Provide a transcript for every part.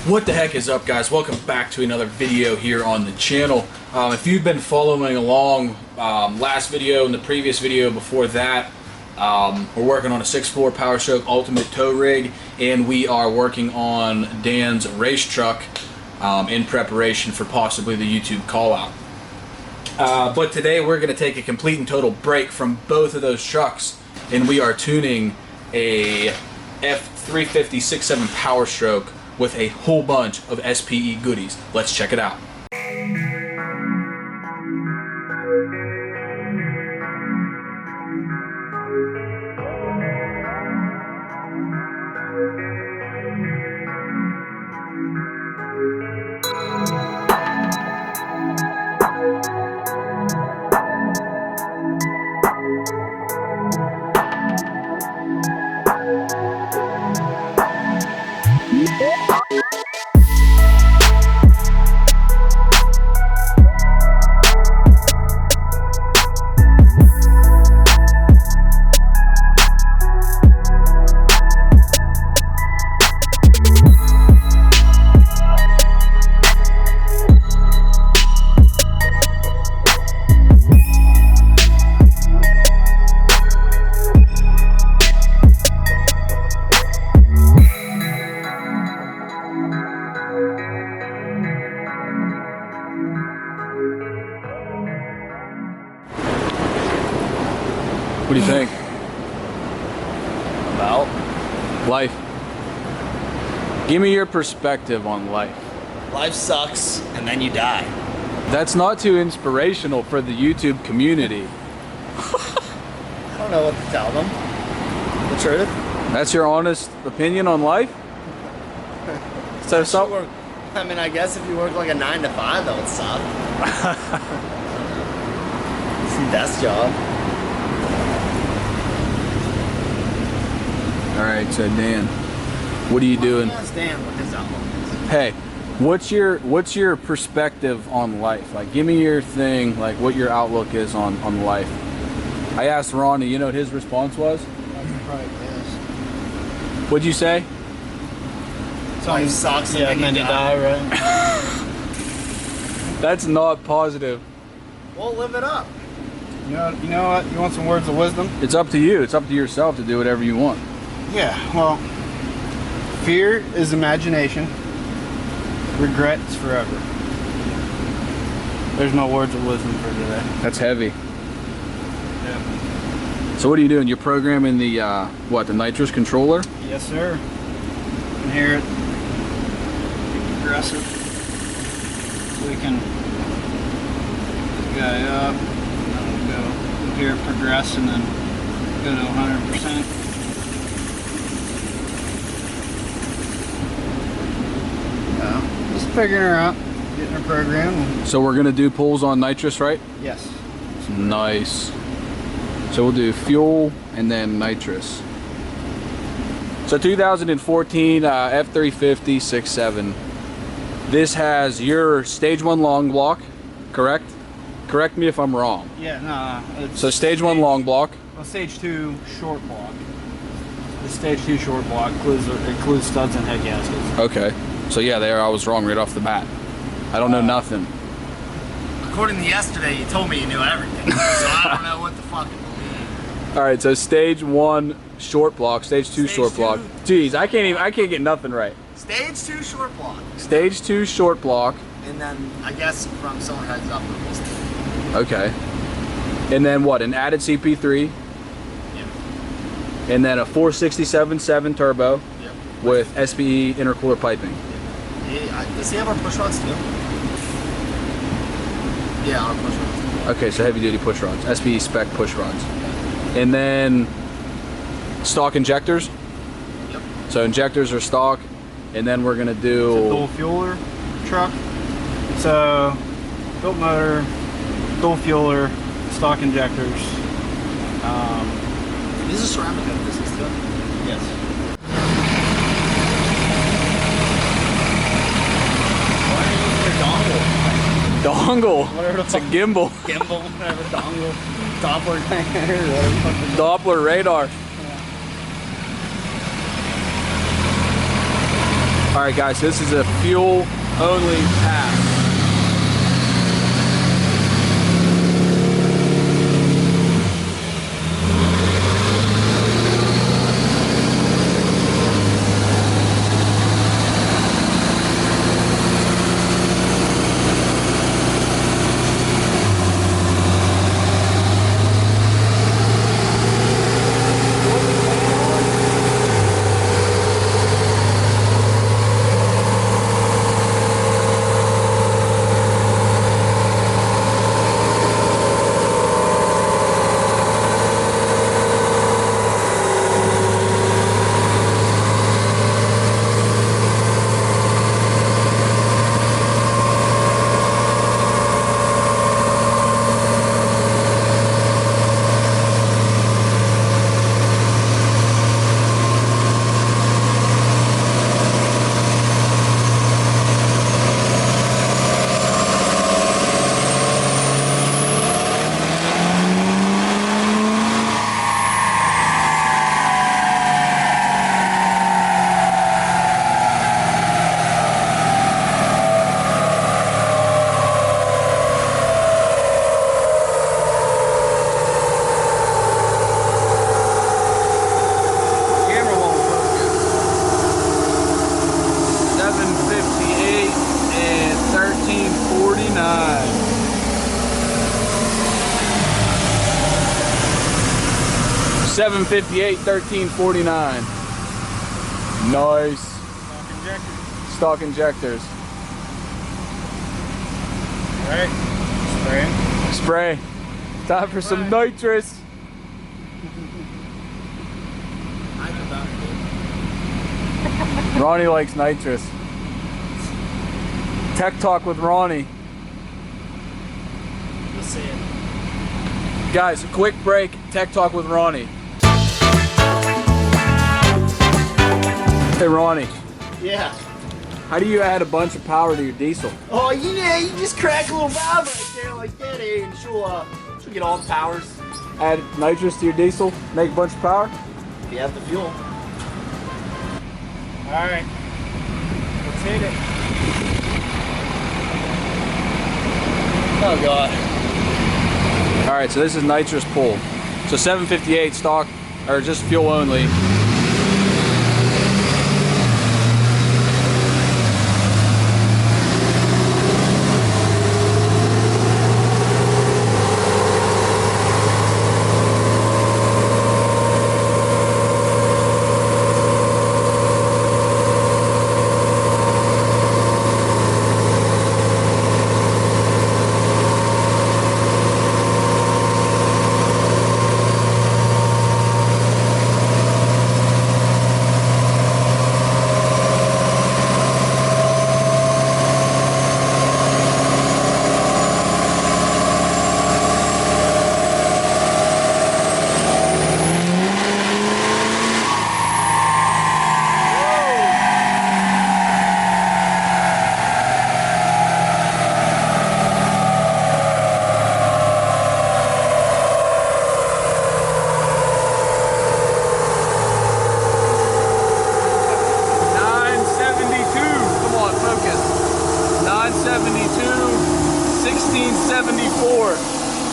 What the heck is up, guys? Welcome back to another video here on the channel. If you've been following along, last video and the previous video before that, we're working on a 6.4 Powerstroke ultimate tow rig, and we are working on Dan's race truck in preparation for possibly the YouTube call out. But today we're going to take a complete and total break from both of those trucks, and we are tuning a F350 6.7 Powerstroke with a whole bunch of SPE goodies. Let's check it out. What do you think? About Life. Give me your perspective on life. life sucks and then you die. That's not too inspirational for the YouTube community. I don't know what to tell them. The truth. That's your honest opinion on life? So I mean, I guess if you work like a 9 to 5, that would suck. It's the best job. Alright, so Dan, what are you doing? Dan what his outlook is. Hey, what's your perspective on life? Like, give me your thing, like what your outlook is on life. I asked Ronnie, you know what his response was? Right, yes. What'd you say? Life sucks Yeah, and then you die. right? That's not positive. Well, live it up. You know what? You want some words of wisdom? It's up to you. It's up to yourself to do whatever you want. Yeah, well, fear is imagination. Regret is forever. There's no words of wisdom for today. That's heavy. Yeah. So what are you doing? You're programming the, the Nitrous controller? Yes, sir. You can hear it. Aggressive. So we can get the guy up, and then we'll go hear it progress, and then go to 100%. Just figuring her out, getting her programmed. So we're gonna do pulls on Nitrous, right? Yes. Nice. So we'll do fuel and then Nitrous. So 2014 F350 6.7. This has your stage 1 long block, correct? Correct me if I'm wrong. Yeah, no. It's So stage 1 long block. Well, stage 2 short block. The stage 2 short block includes studs and head gaskets. Okay. So yeah, there I was wrong right off the bat. I don't know nothing. According to yesterday, you told me you knew everything. So I don't know what the fuck it believe. All right. So stage 1 short block, stage 2 Stage short 2. block. Jeez, I can't get nothing right. Stage 2 short block. Stage 2 short block. And then I guess from someone heads up it was. Okay. And then what? An added CP3. Yeah. And then a 467.7 turbo. Yep. With SPE intercooler piping. Does he have our push rods too? Yeah, our push rods. Okay, so heavy duty push rods, SPE spec push rods. And then stock injectors. Yep. So injectors are stock, and then we're gonna It's a do dual fueler truck. So, built motor, dual fueler, stock injectors. These are ceramic business too. Yes. dongle. Whatever the It's a fuck. gimbal. Gimbal, whatever, dongle, Doppler, whatever. Doppler radar. All Alright guys, this is a fuel only pack. $758, $13.49. Nice. Stock injectors. Right. Spray. Time for some nitrous. Ronnie likes nitrous. Tech Talk with Ronnie. We'll see it. Guys, a quick break. Tech Talk with Ronnie. Hey Ronnie. Yeah. How do you add a bunch of power to your diesel? Oh, you just crack a little valve right there like that, eh? And she'll get all the powers. Add nitrous to your diesel, make a bunch of power? If you have the fuel. Alright. Let's hit it. Oh god. Alright, so this is nitrous pull. So 758 stock, or just fuel only.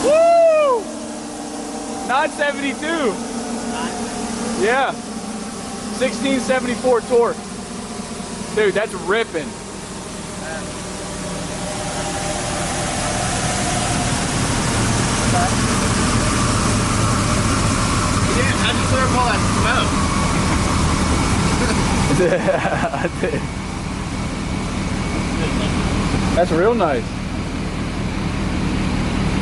Woo! 972. Yeah. 1674 torque. Dude, that's ripping. Yeah, how'd you clear up all that I did. That's real nice.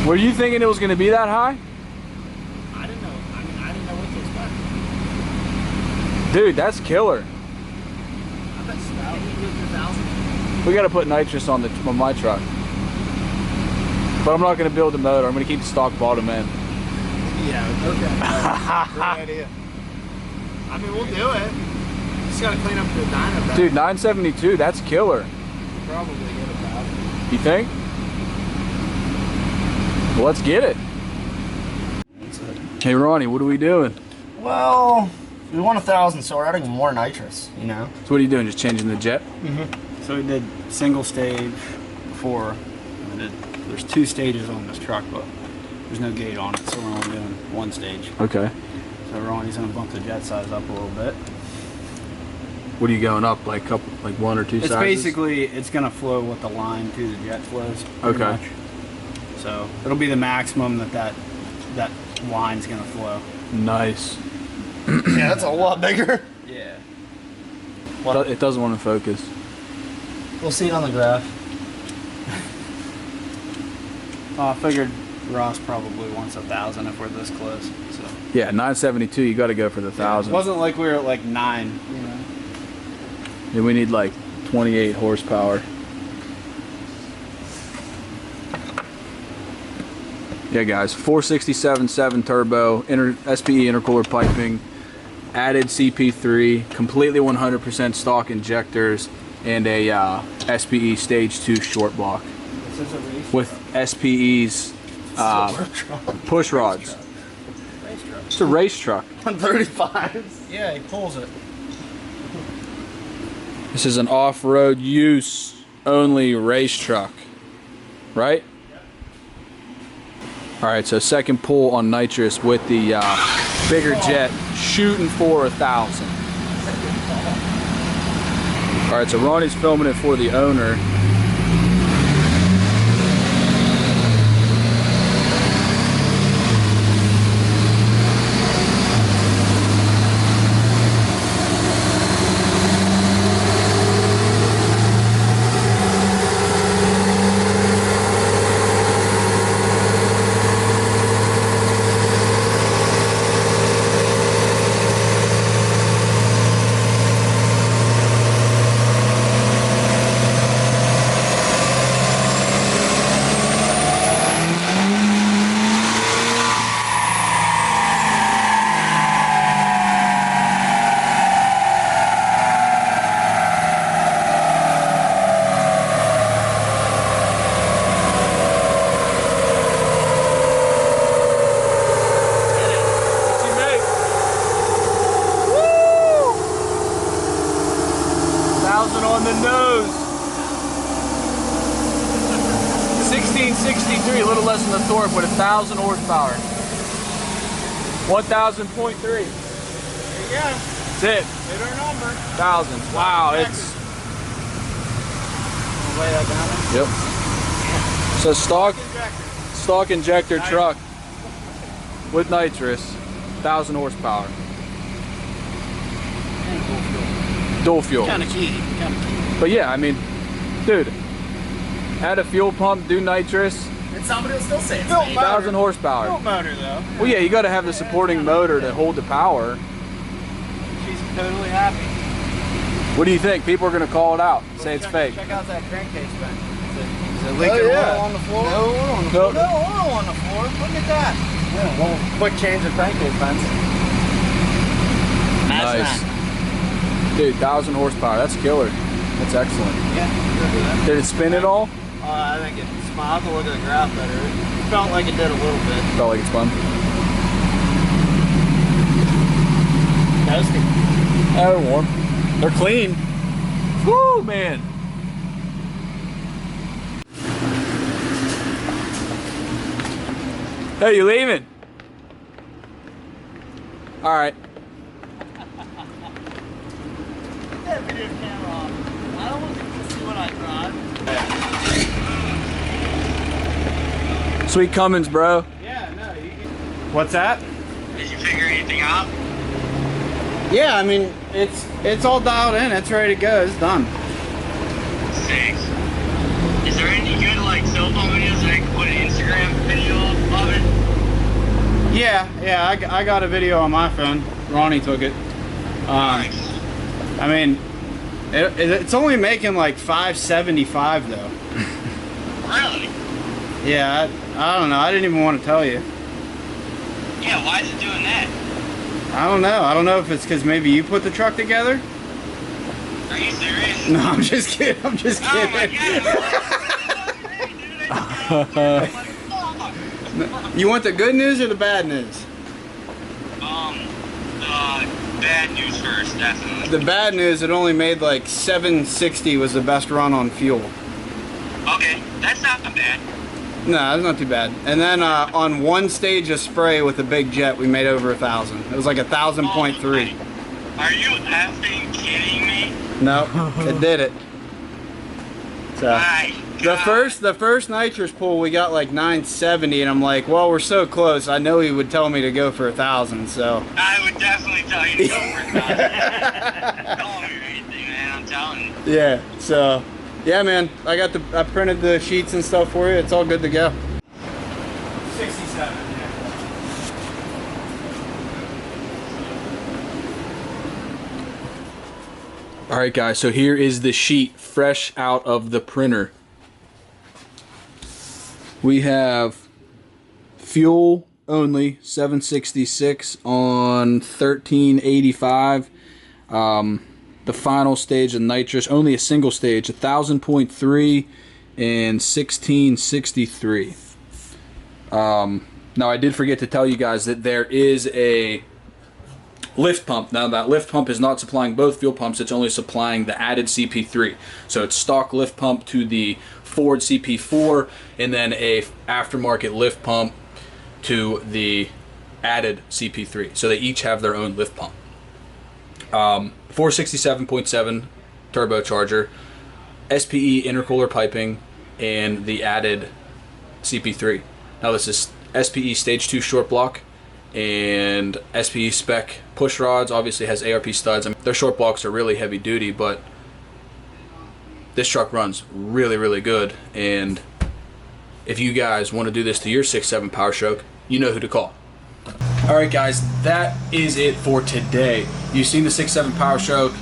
Were you thinking it was going to be that high? I didn't know. I mean, I didn't know what to expect. Dude, that's killer. I bet Sprout would do 1,000. We got to put nitrous on my truck. But I'm not going to build the motor. I'm going to keep the stock bottom end. Yeah, okay. Great idea. I mean, we'll do it. Just got to clean up the dyno back. Dude, 972, that's killer. Probably get about it. You think? Well, let's get it. Hey Ronnie, what are we doing? Well, We want 1,000, so we're adding more nitrous, you know? So what are you doing? Just changing the jet? So we did single stage before. There's 2 stages on this truck, but there's no gate on it, so we're only doing 1 stage. Okay. So Ronnie's gonna bump the jet size up a little bit. What are you going up, like 1 or 2 sizes? It's basically, it's gonna flow what the line to the jet flows. Pretty Okay. much. So it'll be the maximum that line's gonna flow. Nice. Yeah, that's a lot bigger. Yeah. It doesn't want to focus. We'll see it on the graph. I figured Ross probably wants 1,000 if we're this close. So Yeah, 972. You got to go for the 1,000. it wasn't like we were at like 9, you know. Yeah, we need like 28 horsepower. Yeah, guys, 467.7 turbo, SPE intercooler piping, added CP3, completely 100% stock injectors, and a SPE Stage 2 short block This is a race with SPE's push rods. race truck. It's a race truck. On 35s. Yeah, he pulls it. This is an off-road use only race truck, right? All right, so second pull on nitrous with the bigger jet, shooting for 1,000. All right, so Ronnie's filming it for the owner. On the nose. 1663, a little less than the torque, but 1,000 horsepower. 1,000.3. There you go. That's it. Hit our number. 1,000. Wow, it's. Lay that down. Yep. So stock injector truck with nitrous, 1,000 horsepower. Dual fuel. Kind of key. But yeah, I mean, dude, add a fuel pump, do nitrous, And somebody will still say it's Built me. 1,000 horsepower. Built motor though. Well, yeah, you got to have the supporting motor to hold the power. She's totally happy. What do you think? People are going to call it out, say it's fake. Check out that crankcase vent. Is it Oh, leaking yeah. oil on the floor? No oil on the No. floor. No oil on the floor. Look at that. Yeah, well, quick change of crankcase vents. Nice. Dude, 1,000 horsepower. That's killer. That's excellent. Yeah. Did it spin at all? I think it's fine. I'll have to look at the graph better. It felt like it did a little bit. Felt like it spun. Toasty. Oh, they're warm. They're clean. Woo, man. Hey, you leaving? All right. Put that video camera on. I don't want people to see what I drive. Sweet Cummins, bro. Yeah, no. What's that? Did you figure anything out? Yeah, I mean, it's all dialed in. It's ready to go. It's done. Six. Is there any good like cell phone videos that I can put an Instagram video of it? Yeah, I got a video on my phone. Ronnie took it. Nice. I mean, it's only making like 575 though. Really? Yeah, I don't know. I didn't even want to tell you. Yeah, why is it doing that? I don't know. I don't know if it's because maybe you put the truck together. Are you serious? No, I'm just kidding. I'm just Oh my kidding. god. You want the good news or the bad news? The bad news first, definitely. The bad news, it only made like 760 was the best run on fuel. Okay, that's not bad. No, that's not too bad. And then on one stage of spray with a big jet, we made over 1,000. It was like 1,000.3. Are you effing kidding me? No, it did it. So My God. the first nitrous pull, we got like 970, and I'm like, well, we're so close. I know he would tell me to go for 1,000. So I would definitely tell you to go for 1,000. Call me or anything, man. I'm telling you. yeah, so yeah, man, I printed the sheets and stuff for you. It's all good to go. 67. Alright guys, so here is the sheet fresh out of the printer. We have fuel only 766 on 1385. The final stage of nitrous, only a single stage, 1000.3 and 1663. Now I did forget to tell you guys that there is a lift pump. Now that lift pump is not supplying both fuel pumps, it's only supplying the added CP3. So it's stock lift pump to the Ford CP4 and then a aftermarket lift pump to the added CP3. So they each have their own lift pump. 467.7 turbocharger, SPE intercooler piping, and the added CP3. Now this is SPE stage 2 short block and SPE spec push rods. Obviously has ARP studs. I mean, their short blocks are really heavy duty, but this truck runs really, really good. And if you guys want to do this to your 6.7 Powerstroke, you know who to call. Alright guys, that is it for today. You've seen the 6.7 Powerstroke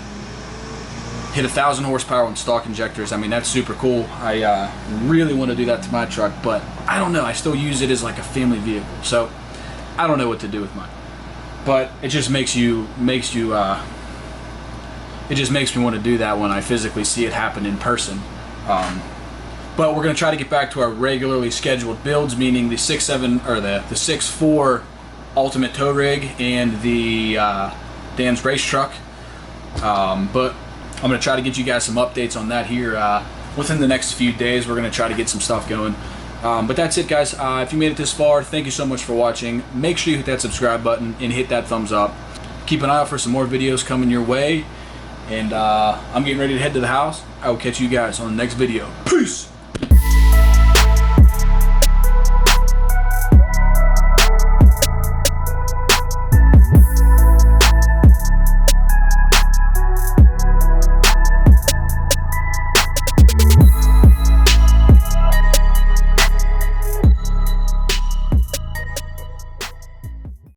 hit 1,000 horsepower on stock injectors. I mean, that's super cool. I really want to do that to my truck, but I don't know. I still use it as like a family vehicle, so I don't know what to do with mine. But it just makes me want to do that when I physically see it happen in person. But we're going to try to get back to our regularly scheduled builds, meaning the 6.7 or the 6.4 ultimate tow rig and the Dan's race truck. But I'm going to try to get you guys some updates on that here within the next few days. We're going to try to get some stuff going. But that's it, guys. If you made it this far, thank you so much for watching. Make sure you hit that subscribe button and hit that thumbs up. Keep an eye out for some more videos coming your way. And I'm getting ready to head to the house. I will catch you guys on the next video. Peace!